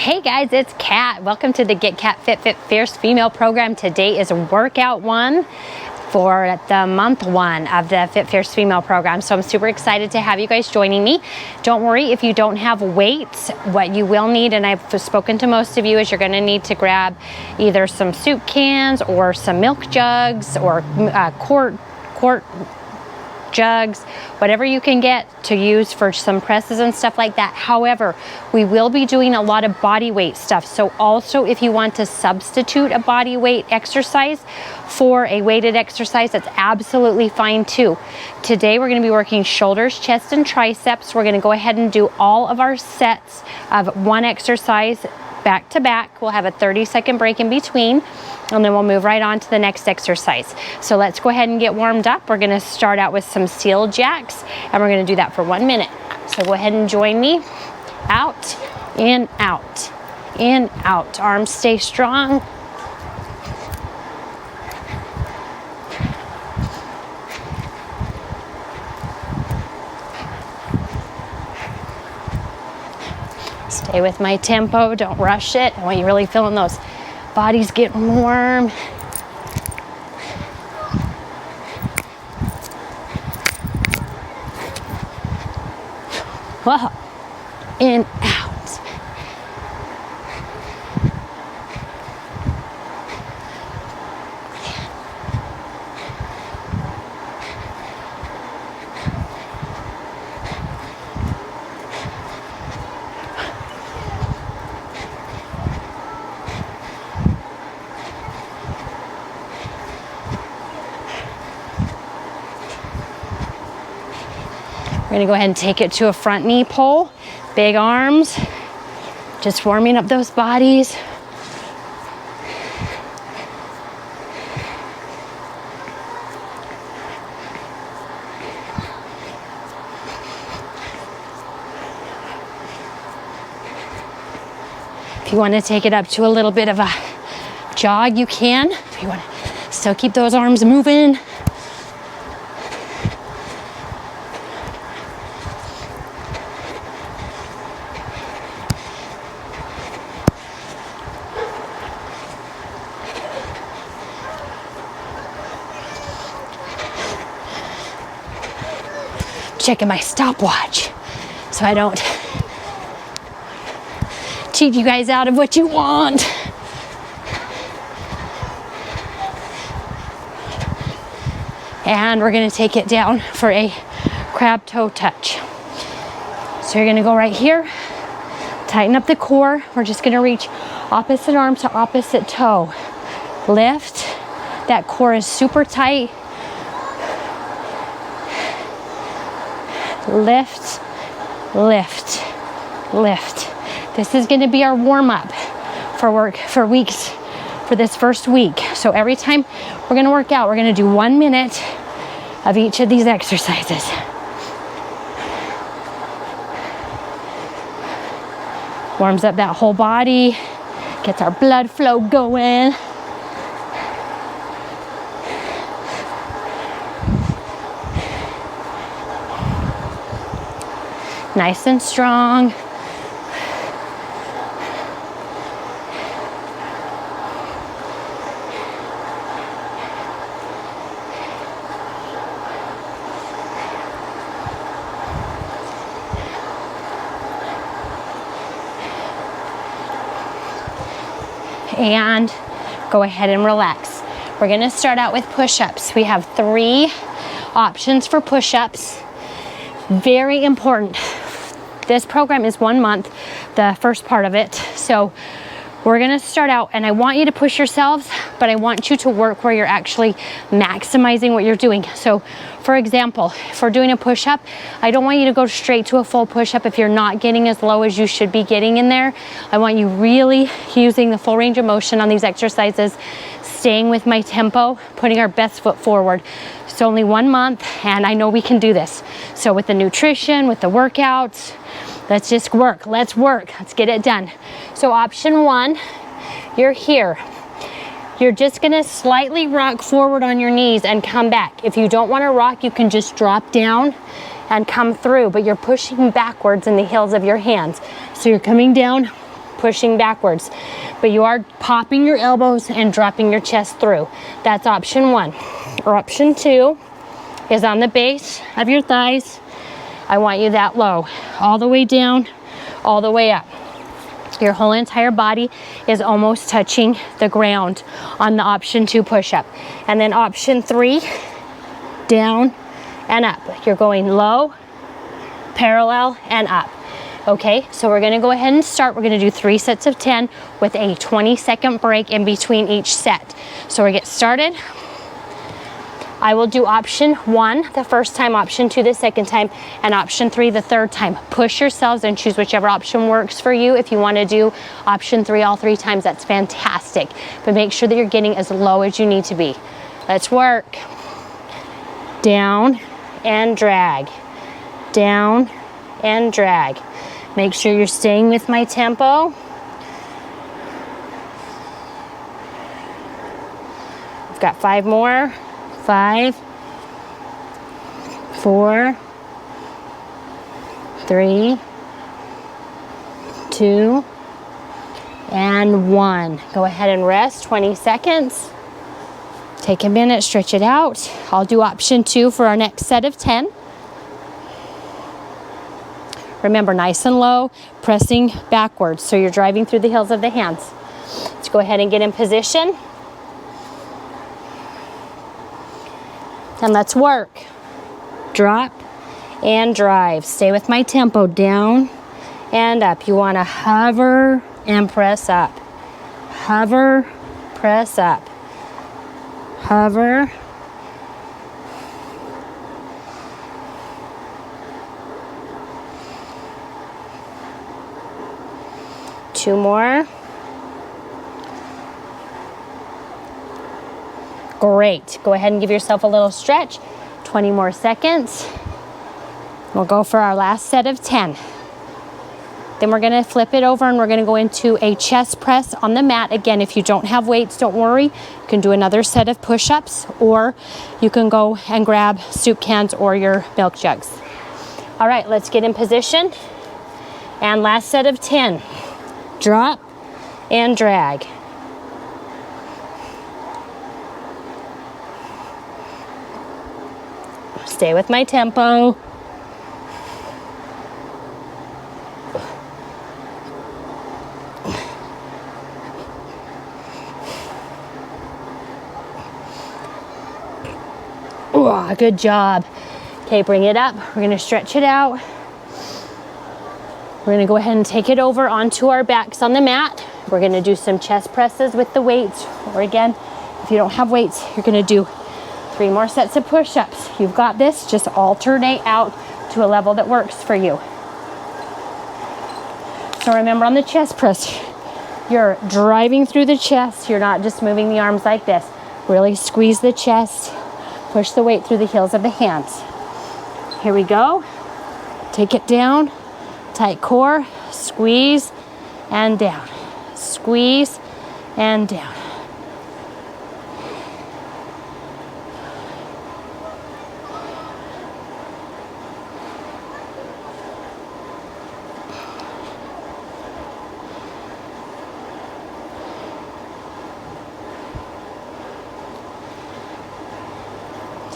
Hey guys, it's Kat. Welcome to the GCF Fit Fierce Female program. Today is workout one for the month one of the Fit Fierce Female program. So I'm super excited to have you guys joining me. Don't worry if you don't have weights. What you will need, and I've spoken to most of you, is you're gonna need to grab either some soup cans or some milk jugs or quart jugs, whatever you can get to use for some presses and stuff like that. However, we will be doing a lot of body weight stuff. So also, if you want to substitute a body weight exercise for a weighted exercise, that's absolutely fine too. Today we're going to be working shoulders, chest, and triceps. We're going to go ahead and do all of our sets of one exercise back to back. We'll have a 30-second break in between, and then we'll move right on to the next exercise. So let's go ahead and get warmed up. We're gonna start out with some seal jacks, and we're gonna do that for 1 minute. So go ahead and join me. Out, in, out, in, out. Arms stay strong. Stay with my tempo, don't rush it. I want you really feeling those bodies getting warm. Whoa. In, out. We're gonna go ahead and take it to a front knee pull. Big arms, just warming up those bodies. If you want to take it up to a little bit of a jog, you can. If you want to still keep those arms moving. Checking my stopwatch so I don't cheat you guys out of what you want. And we're gonna take it down for a crab toe touch. So you're gonna go right here, tighten up the core. We're just gonna reach opposite arm to opposite toe. Lift, that core is super tight. Lift, lift, lift. This is going to be our warm-up for weeks, for this first week. So every time we're going to work out, we're going to do 1 minute of each of these exercises. Warms up that whole body, gets our blood flow going. Nice and strong. And go ahead and relax. We're gonna start out with push-ups. We have 3 options for push-ups. Very important. This program is 1 month, the first part of it. So we're gonna start out, and I want you to push yourselves, but I want you to work where you're actually maximizing what you're doing. So for example, if we're doing a push-up, I don't want you to go straight to a full push-up if you're not getting as low as you should be getting in there. I want you really using the full range of motion on these exercises, staying with my tempo, putting our best foot forward. It's only 1 month, and I know we can do this. So with the nutrition, with the workouts, let's just work. Let's work. Let's get it done. So option 1, you're here. You're just gonna slightly rock forward on your knees and come back. If you don't wanna rock, you can just drop down and come through, but you're pushing backwards in the heels of your hands. So you're coming down pushing backwards, but you are popping your elbows and dropping your chest through. That's option 1. Or option 2 is on the base of your thighs. I want you that low, all the way down, all the way up. Your whole entire body is almost touching the ground on the option 2 push-up. And then option 3, down and up. You're going low, parallel, and up. Okay, so we're gonna go ahead and start. We're gonna do 3 sets of 10 with a 20-second break in between each set. So we get started. I will do option 1 the first time, option 2 the second time, and option 3 the third time. Push yourselves and choose whichever option works for you. If you want to do option 3 all 3 times, that's fantastic. But make sure that you're getting as low as you need to be. Let's work. Down and drag. Down and drag. Make sure you're staying with my tempo. I've got 5 more. 5, 4, 3, 2, and 1. Go ahead and rest 20 seconds. Take a minute, stretch it out. I'll do option 2 for our next set of 10. Remember, nice and low, pressing backwards, so you're driving through the heels of the hands. Let's go ahead and get in position. And let's work. Drop and drive. Stay with my tempo. Down and up. You want to hover and press up. Hover, press up. Hover. Two more. Great. Go ahead and give yourself a little stretch. 20 more seconds. We'll go for our last set of 10. Then we're going to flip it over and we're going to go into a chest press on the mat. Again, if you don't have weights, don't worry. You can do another set of push-ups, or you can go and grab soup cans or your milk jugs. All right, let's get in position. And last set of 10. Drop and drag. Stay with my tempo. Ooh, good job. Okay, bring it up. We're going to stretch it out. We're going to go ahead and take it over onto our backs on the mat. We're going to do some chest presses with the weights. Or again, if you don't have weights, you're going to do 3 more sets of push-ups. You've got this. Just alternate out to a level that works for you. So remember, on the chest press, you're driving through the chest. You're not just moving the arms like this. Really squeeze the chest. Push the weight through the heels of the hands. Here we go. Take it down. Tight core. Squeeze and down. Squeeze and down.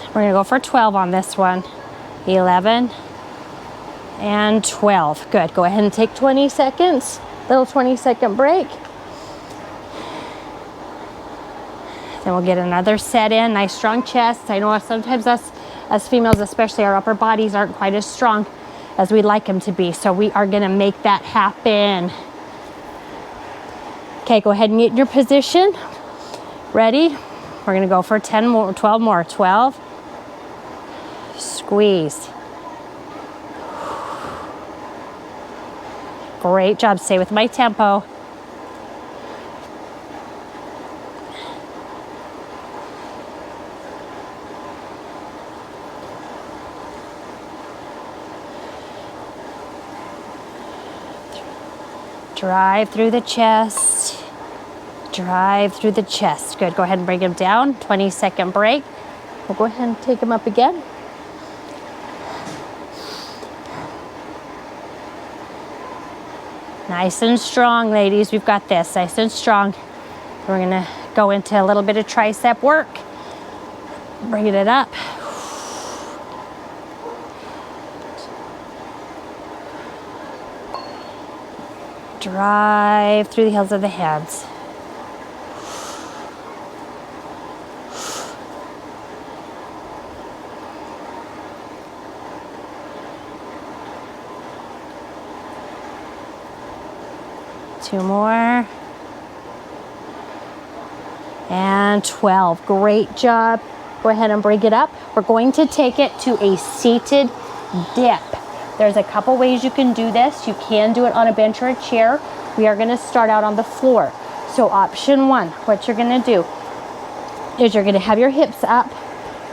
We're going to go for 12 on this one. 11 and 12. Good. Go ahead and take 20 seconds. Little 20-second break. Then we'll get another set in. Nice strong chest. I know sometimes us as females, especially, our upper bodies aren't quite as strong as we'd like them to be. So we are going to make that happen. Okay, go ahead and get in your position. Ready? We're going to go for 10 more, 12 more. 12. Squeeze. Great job. Stay with my tempo. Drive through the chest. Drive through the chest. Good. Go ahead and bring them down. 20-second break. We'll go ahead and take them up again. Nice and strong, ladies. We've got this, nice and strong. We're gonna go into a little bit of tricep work. Bringing it up. Drive through the heels of the hands. Two more. And 12. Great job. Go ahead and bring it up. We're going to take it to a seated dip. There's a couple ways you can do this. You can do it on a bench or a chair. We are going to start out on the floor. So option one, what you're going to do is you're going to have your hips up.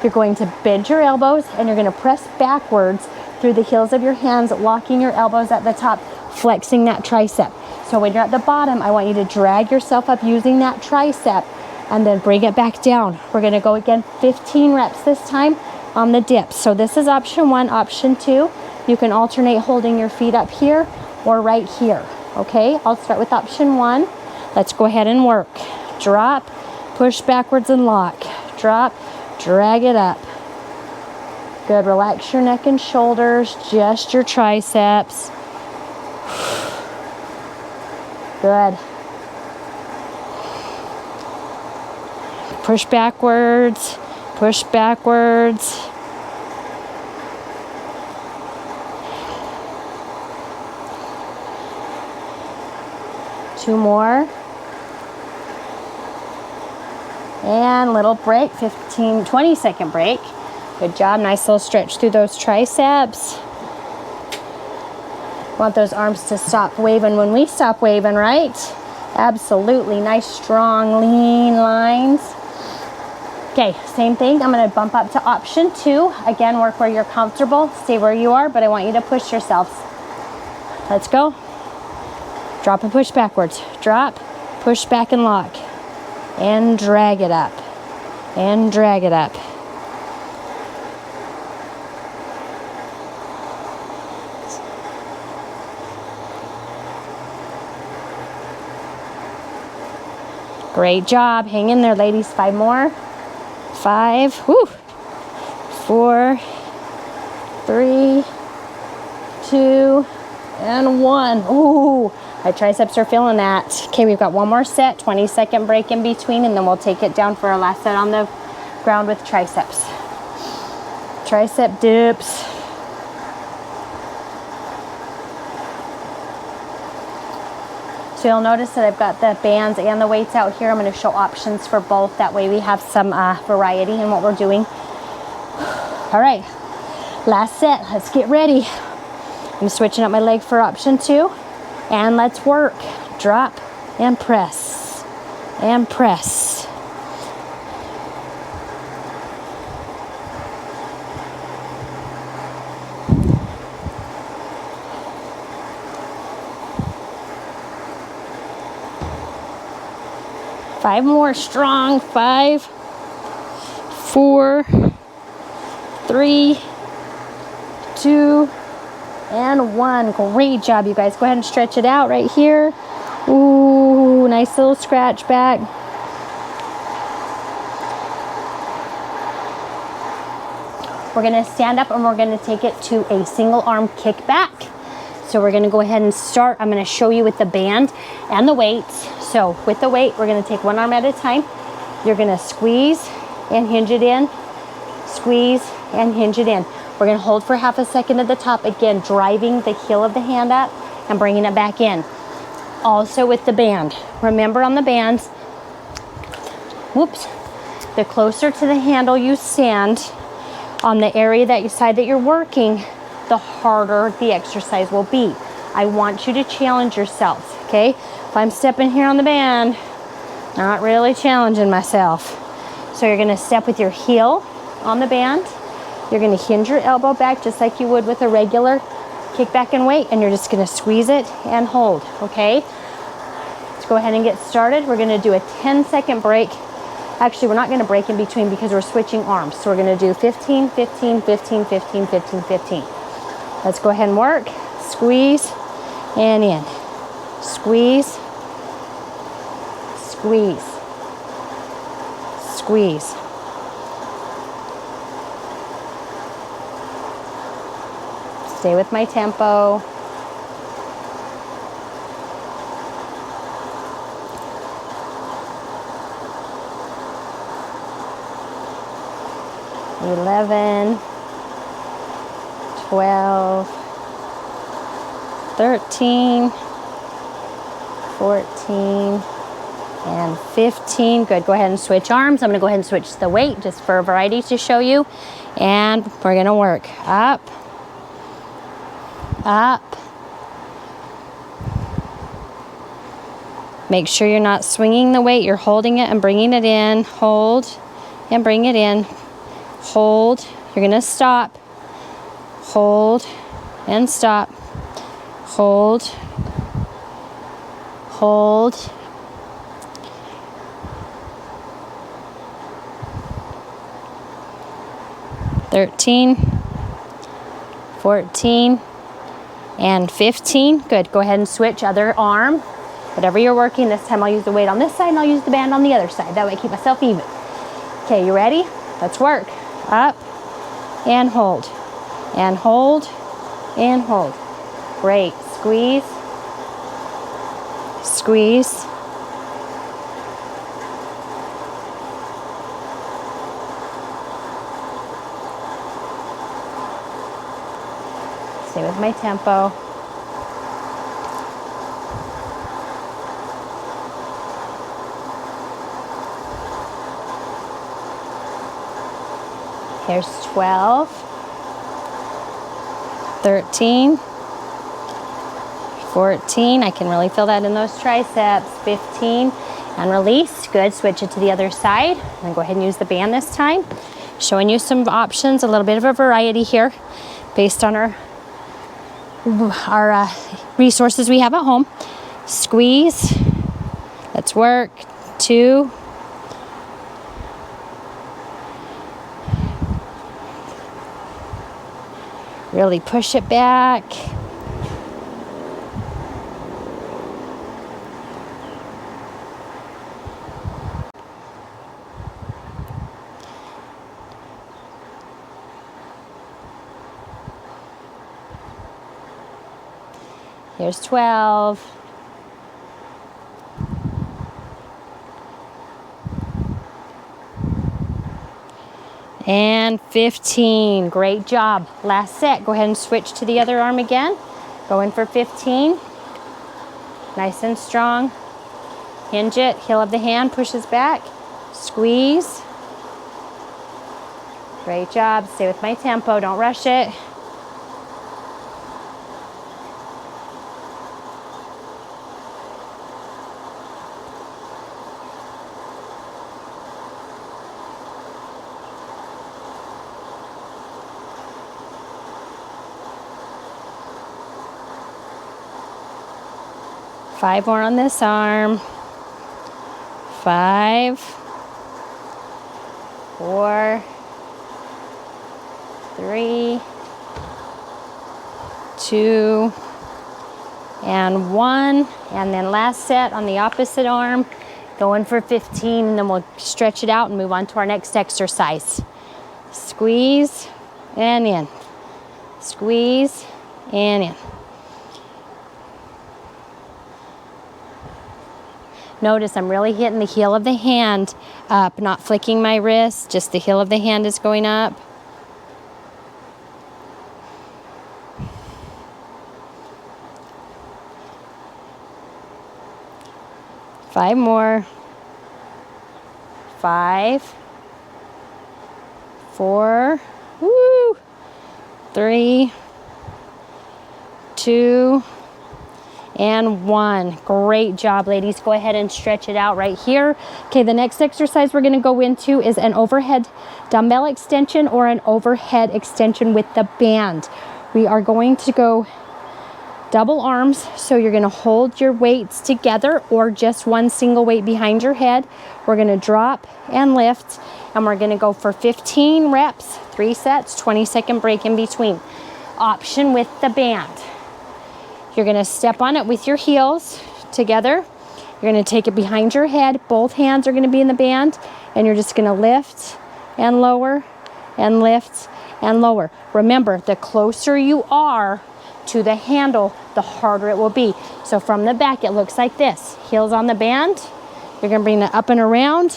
You're going to bend your elbows and you're going to press backwards through the heels of your hands, locking your elbows at the top, flexing that tricep. So when you're at the bottom, I want you to drag yourself up using that tricep and then bring it back down. We're going to go again 15 reps this time on the dips. So this is option one. Option two, you can alternate holding your feet up here or right here. Okay, I'll start with option one. Let's go ahead and work. Drop, push backwards and lock. Drop, drag it up. Good, relax your neck and shoulders, just your triceps. Good. Push backwards, push backwards. Two more. And little break, 20 second break. Good job, nice little stretch through those triceps. Want those arms to stop waving when we stop waving, right? Absolutely, nice, strong, lean lines. Okay, same thing, I'm gonna bump up to option two. Again, work where you're comfortable, stay where you are, but I want you to push yourselves. Let's go. Drop and push backwards. Drop, push back and lock. And drag it up. And drag it up. Great job. Hang in there, ladies. 5 more. 5. Whew. 4, 3, 2, and 1. Ooh, my triceps are feeling that. Okay, we've got one more set, 20 second break in between, and then we'll take it down for our last set on the ground with triceps. Tricep dips. So you'll notice that I've got the bands and the weights out here. I'm going to show options for both. That way we have some variety in what we're doing. All right, last set. Let's get ready. I'm switching up my leg for option 2. And let's work. Drop and press. And press. Five more strong. 5, 4, 3, 2, and 1. Great job, you guys. Go ahead and stretch it out right here. Ooh, nice little scratch back. We're gonna stand up and we're gonna take it to a single arm kick back. So we're gonna go ahead and start. I'm gonna show you with the band and the weights. So with the weight, we're gonna take one arm at a time. You're gonna squeeze and hinge it in, squeeze and hinge it in. We're gonna hold for half a second at the top, again, driving the heel of the hand up and bringing it back in. Also with the band, remember on the bands, whoops, the closer to the handle you stand on the area that you side that you're working, the harder the exercise will be. I want you to challenge yourselves, okay? If I'm stepping here on the band, not really challenging myself. So you're gonna step with your heel on the band. You're gonna hinge your elbow back just like you would with a regular kick back and weight, and you're just gonna squeeze it and hold, okay? Let's go ahead and get started. We're gonna do a 10-second break. Actually, we're not gonna break in between because we're switching arms. So we're gonna do 15, 15, 15, 15, 15, 15. Let's go ahead and work. Squeeze and in. Squeeze, squeeze, squeeze. Stay with my tempo. $11, $12, $13, $14, and $15. Good. Go ahead and switch arms. I'm going to go ahead and switch the weight just for a variety to show you. And we're going to work up, up. Make sure you're not swinging the weight. You're holding it and bringing it in. Hold and bring it in. Hold. You're going to stop. Hold and stop. Hold. Hold. $13, $14, and $15. Good. Go ahead and switch other arm. Whatever you're working, this time I'll use the weight on this side and I'll use the band on the other side. That way I keep myself even. Okay, you ready? Let's work. Up and hold. And hold and hold. Great. Squeeze. Squeeze. Stay with my tempo. Here's 12, 13, 14. I can really feel that in those triceps. 15, and release. Good. Switch it to the other side. And go ahead and use the band this time. Showing you some options, a little bit of a variety here based on our resources we have at home. Squeeze. Let's work. 2. Really push it back. Here's 12. And 15. Great job. Last set. Go ahead and switch to the other arm again. Go in for 15. Nice and strong. Hinge it. Heel of the hand pushes back. Squeeze. Great job. Stay with my tempo. Don't rush it. Five more on this arm. 5, 4, 3, 2, and 1. And then last set on the opposite arm. Going for 15, and then we'll stretch it out and move on to our next exercise. Squeeze and in. Squeeze and in. Notice I'm really hitting the heel of the hand up, not flicking my wrist, just the heel of the hand is going up. Five more. 5, 4, 3, 2, and 1. Great job, ladies. Go ahead and stretch it out right here. Okay, the next exercise we're going to go into is an overhead dumbbell extension or an overhead extension with the band. We are going to go double arms, so you're going to hold your weights together or just one single weight behind your head. We're going to drop and lift, and we're going to go for 15 reps, 3 sets, 20-second break in between. Option with the band. You're going to step on it with your heels. together. You're going to take it behind your head. Both hands are going to be in the band, and you're just going to lift and lower and lift and lower. Remember, the closer you are to the handle, the harder it will be. So from the back, it looks like this. Heels on the band. You're going to bring it up and around.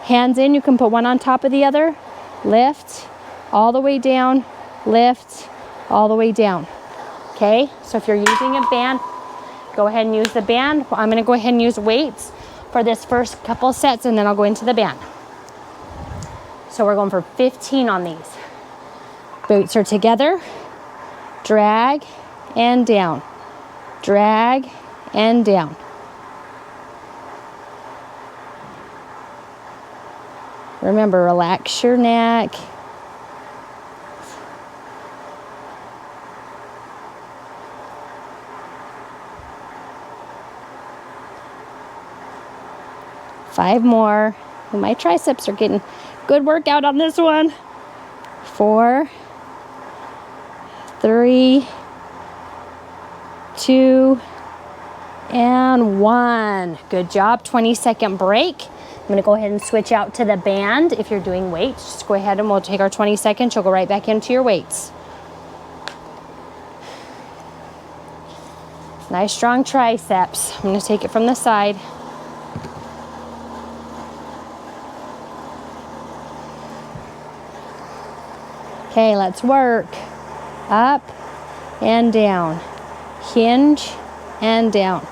Hands in. You can put one on top of the other. Lift all the way down. Lift all the way down. Okay? So if you're using a band, go ahead and use the band. I'm going to go ahead and use weights for this first couple sets, and then I'll go into the band. So we're going for 15 on these. Boots are together. Drag and down. Drag and down. Remember, relax your neck. Five more. My triceps are getting good workout on this one. 4, 3, 2, and 1. Good job. 20-second break. I'm going to go ahead and switch out to the band. If you're doing weights, just go ahead and we'll take our 20 seconds. You'll go right back into your weights. Nice strong triceps. I'm going to take it from the side. Okay, let's work. Up and down. Hinge and down.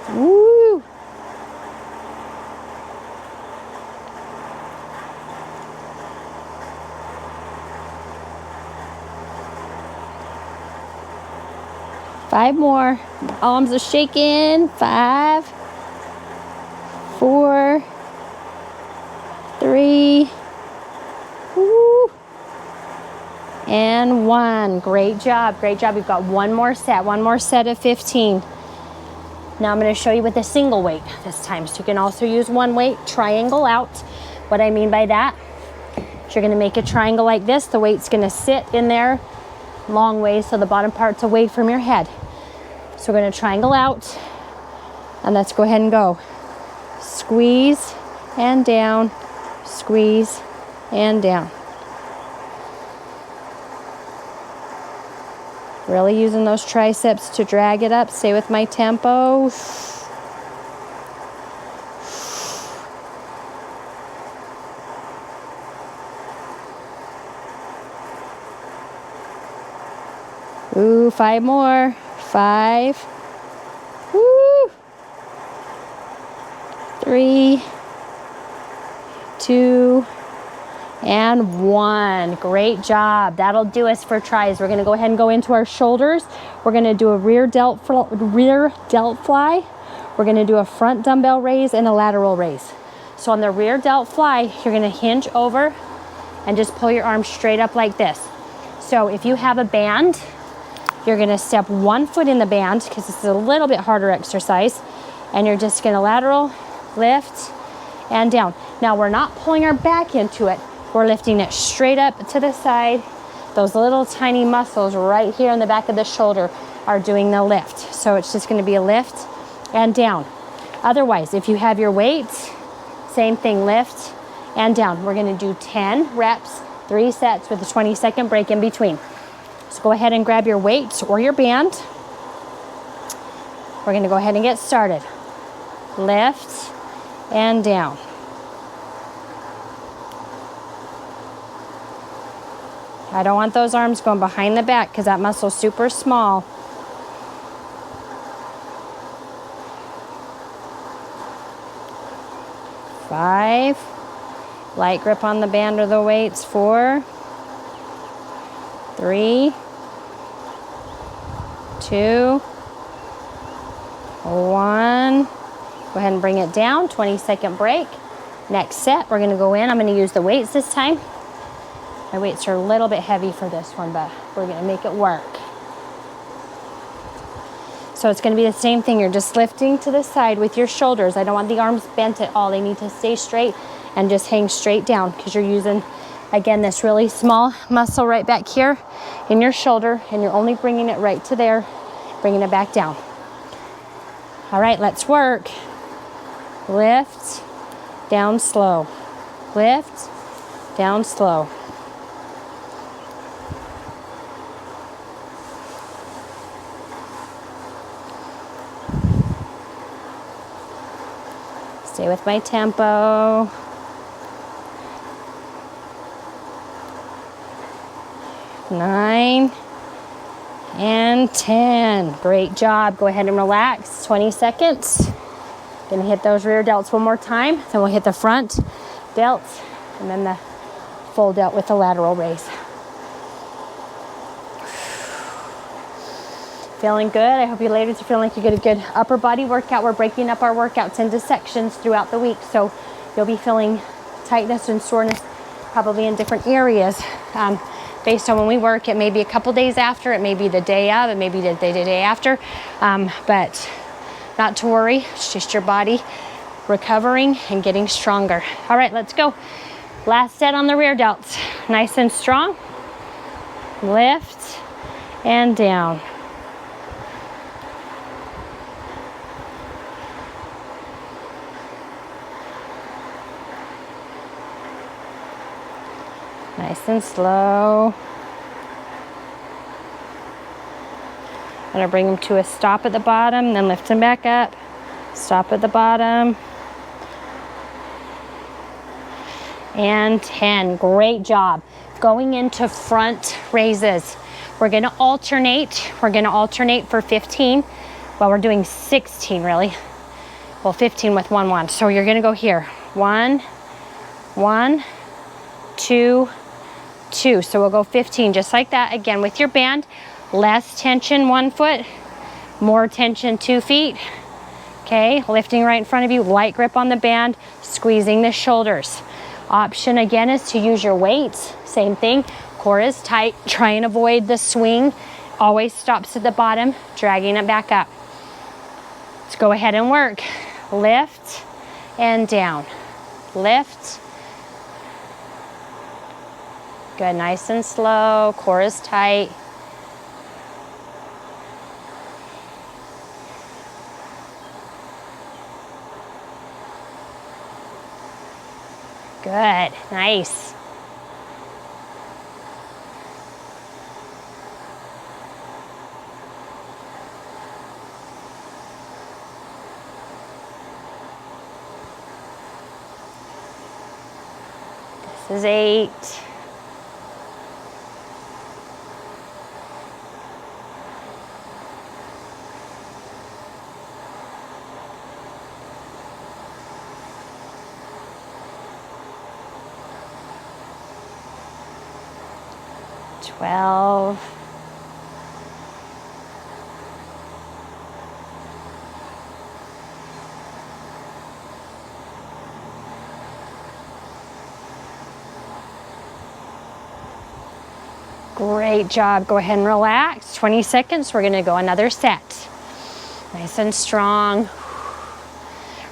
Woo! Five more. Arms are shaking. 5, 4, 3, woo, and 1. Great job. Great job. We've got one more set of 15. Now I'm going to show you with a single weight this time. So you can also use one weight, triangle out. What I mean by that is you're going to make a triangle like this. The weight's going to sit in there long ways, so the bottom part's away from your head. So we're going to triangle out, and let's go ahead and go. Squeeze and down, squeeze and down. Really using those triceps to drag it up. Stay with my tempo. Ooh, 5 more. 5. Woo. 3, 2, and 1. Great job. That'll do us for tries. We're going to go ahead and go into our shoulders. We're going to do a rear delt fly. We're going to do a front dumbbell raise and a lateral raise. So on the rear delt fly, you're going to hinge over and just pull your arms straight up like this. So if you have a band, you're going to step one foot in the band because this is a little bit harder exercise, and you're just going to lateral, lift, and down. Now we're not pulling our back into it. We're lifting it straight up to the side. Those little tiny muscles right here in the back of the shoulder are doing the lift. So it's just going to be a lift and down. Otherwise, if you have your weights, same thing, lift and down. We're going to do 10 reps, 3 sets with a 20-second break in between. So go ahead and grab your weights or your band. We're going to go ahead and get started. Lift and down. I don't want those arms going behind the back because that muscle's super small. 5. Light grip on the band or the weights. 4, 3, 2, 1. Go ahead and bring it down. 20-second break. Next set, we're going to go in. I'm going to use the weights this time. My weights are a little bit heavy for this one, but we're going to make it work. So it's going to be the same thing. You're just lifting to the side with your shoulders. I don't want the arms bent at all. They need to stay straight and just hang straight down because you're using Again, this really small muscle right back here in your shoulder, and you're only bringing it right to there, bringing it back down. All right, let's work. Lift, down slow. Lift, down slow. Stay with my tempo. Nine and 10. Great job. Go ahead and relax. 20 seconds. Gonna hit those rear delts one more time. Then we'll hit the front delts and then the full delt with the lateral raise. Feeling good. I hope you ladies are feeling like you get a good upper body workout. We're breaking up our workouts into sections throughout the week, so you'll be feeling tightness and soreness probably in different areas. Based on when we work, it may be a couple days after, it may be the day of, it may be the day after, but not to worry. It's just your body recovering and getting stronger. All right, let's go. Last set on the rear delts. Nice and strong. Lift and down. Nice and slow. I'm gonna bring them to a stop at the bottom, then lift them back up. Stop at the bottom. And 10, great job. Going into front raises. We're gonna alternate. We're gonna alternate for 15. Well, we're doing 16 really. Well, 15 with 1, 1. So you're gonna go here. 1, 1, 2, 2. So we'll go 15 just like that. Again, with your band, less tension 1 foot, more tension 2 feet. Okay, lifting right in front of you, light grip on the band, squeezing the shoulders. Option again is to use your weights. Same thing, core is tight. Try and avoid the swing. Always stops at the bottom, dragging it back up. Let's go ahead and work. Lift and down. Lift. Good, nice and slow. Core is tight. Good, nice. This is 8. Twelve. Great job. Go ahead and relax. 20 seconds. We're going to go another set. Nice and strong.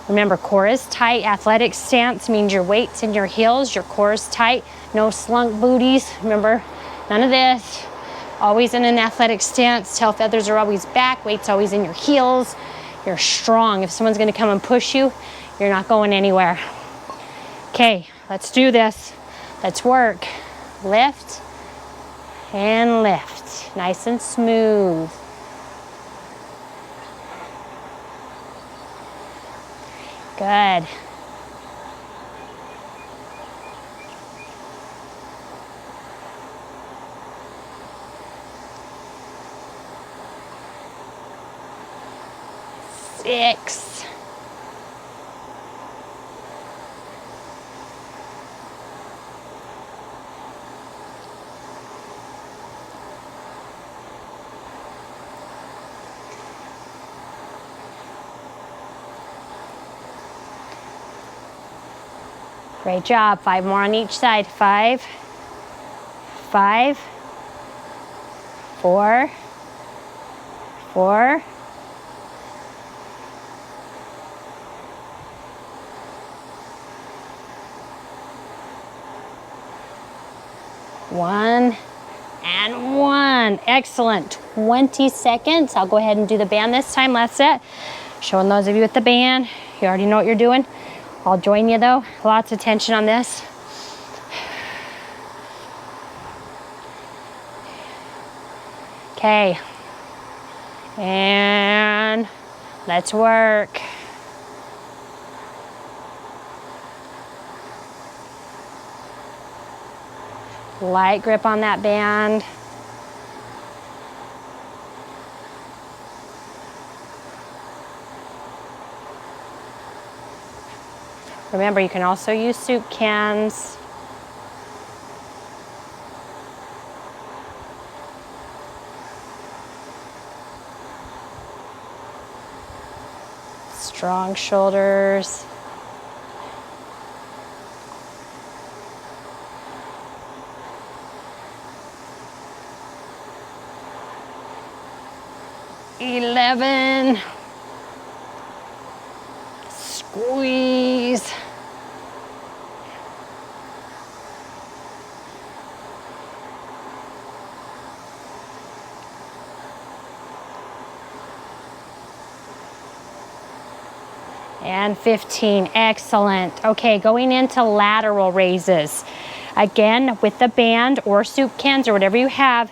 Remember, core is tight. Athletic stance means your weights in your heels. Your core is tight. No slunk booties. Remember, none of this. Always in an athletic stance. Tail feathers are always back. Weight's always in your heels. You're strong. If someone's going to come and push you, you're not going anywhere. Okay, let's do this. Let's work. Lift and lift. Nice and smooth. Good. Six. Great job. 5 more on each side. 5, 5, 4, 4, 3, 1 and 1. Excellent. 20 seconds. I'll go ahead and do the band this time. Last set. Showing those of you with the band, you already know what you're doing. I'll join you though. Lots of tension on this. Okay. And let's work. Light grip on that band. Remember, you can also use soup cans. Strong shoulders. Eleven. Squeeze. And 15. Excellent. Okay, going into lateral raises. Again, with the band or soup cans or whatever you have,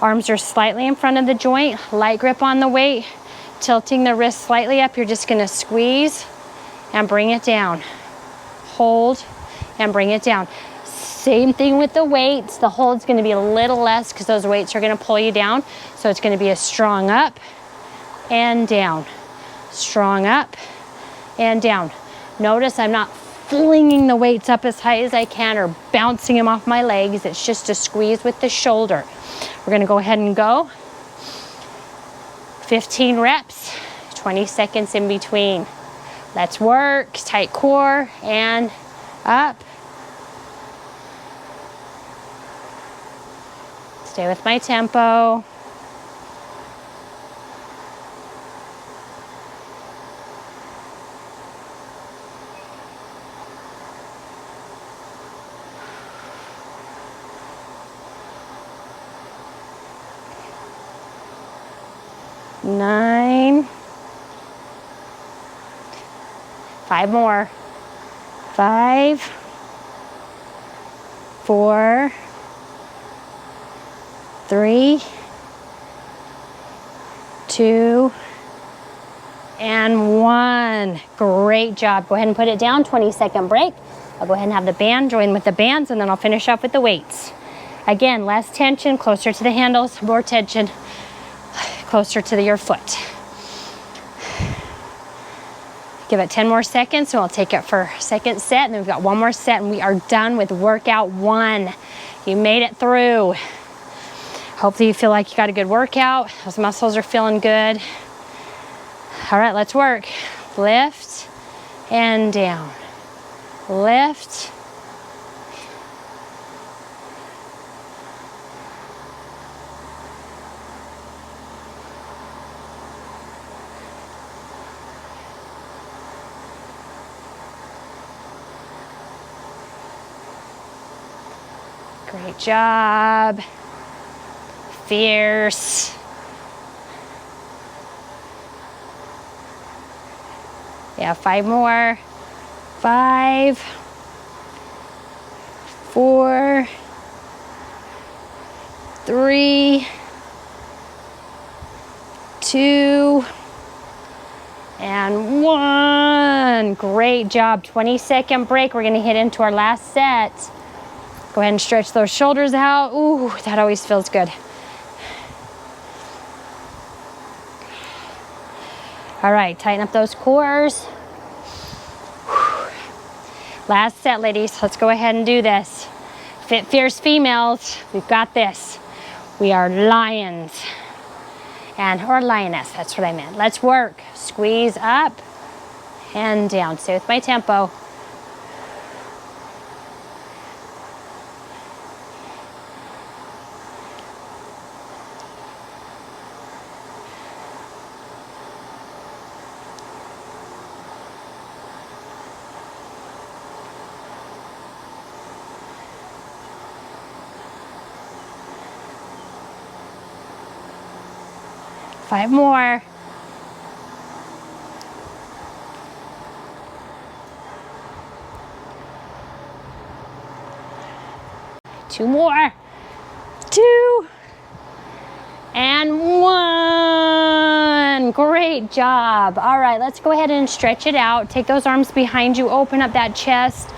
arms are slightly in front of the joint, light grip on the weight, tilting the wrist slightly up. You're just gonna squeeze and bring it down. Hold and bring it down. Same thing with the weights. The hold's gonna be a little less because those weights are gonna pull you down. So it's gonna be a strong up and down. Strong up and down. Notice I'm not flinging the weights up as high as I can or bouncing them off my legs. It's just a squeeze with the shoulder. We're gonna go ahead and go. 15 reps, 20 seconds in between. Let's work, tight core and up. Stay with my tempo. Nine. 5 more. 5, 4, 3, 2, and 1. Great job. Go ahead and put it down. 20-second break. I'll go ahead and have the band join with the bands, and then I'll finish up with the weights. Again, less tension, closer to the handles, more tension, closer to your foot. Give it 10 more seconds, so I'll take it for second set, and then we've got 1 more set, and we are done with workout 1. You made it through. Hopefully you feel like you got a good workout. Those muscles are feeling good. All right, let's work. Lift and down. Lift. Great job. Fierce. Yeah, 5 more. 5, 4, 3, 2, and 1. Great job. 20-second break. We're going to hit into our last set. Go ahead and stretch those shoulders out. Ooh, that always feels good. All right, tighten up those cores. Last set, ladies. Let's go ahead and do this. Fit Fierce Females, we've got this. We are lions. Or lioness, that's what I meant. Let's work. Squeeze up and down. Stay with my tempo. 5 more. 2 more. 2 and 1. Great job. All right, let's go ahead and stretch it out. Take those arms behind you. Open up that chest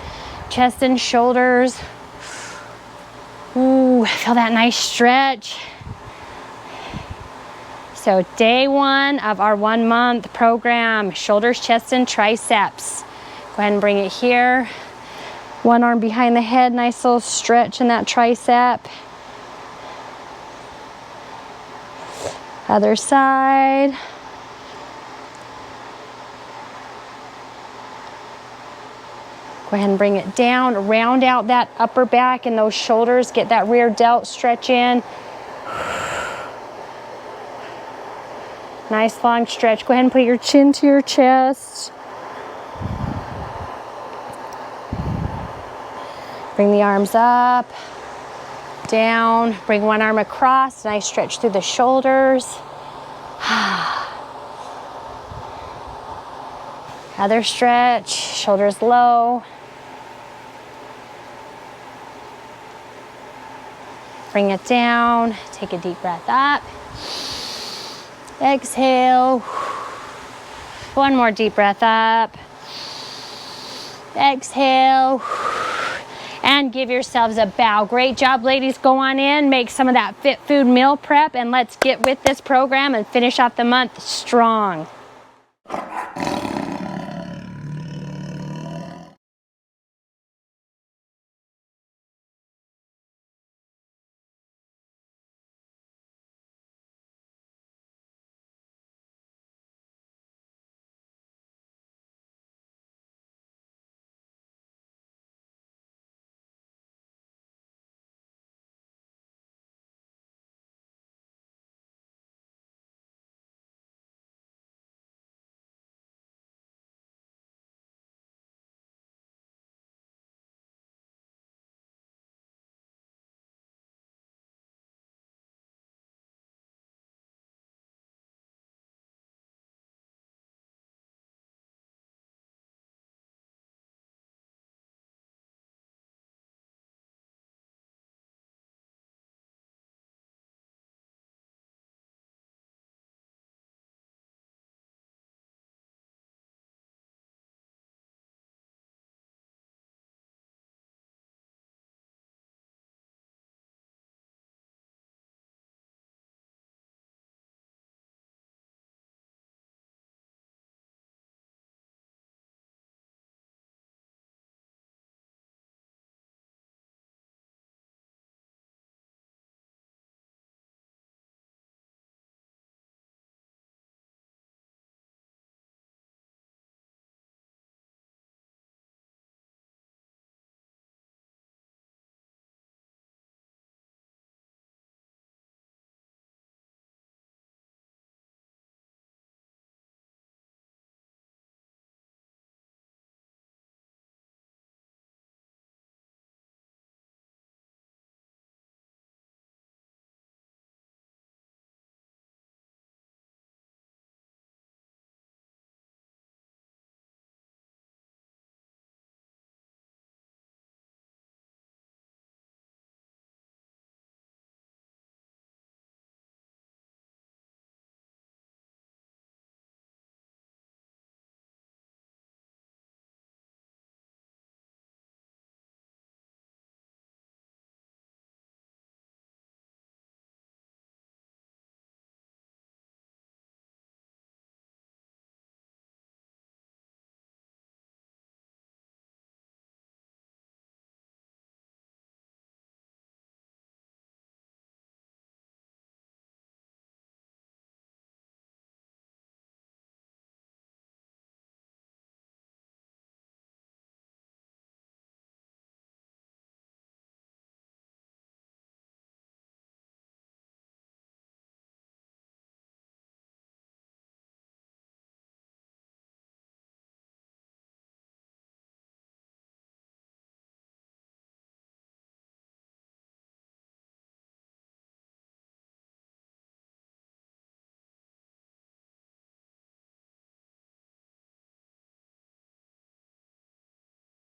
and shoulders. Ooh, feel that nice stretch. So day 1 of our 1-month program, shoulders, chest, and triceps. Go ahead and bring it here. One arm behind the head, nice little stretch in that tricep. Other side. Go ahead and bring it down, round out that upper back and those shoulders, get that rear delt stretch in. Nice long stretch. Go ahead and put your chin to your chest. Bring the arms up, down, bring one arm across, nice stretch through the shoulders. Other stretch, shoulders low. Bring it down, take a deep breath up. Exhale. One more deep breath up. Exhale. And give yourselves a bow. Great job, ladies. Go on in, make some of that fit food meal prep, and let's get with this program and finish off the month strong.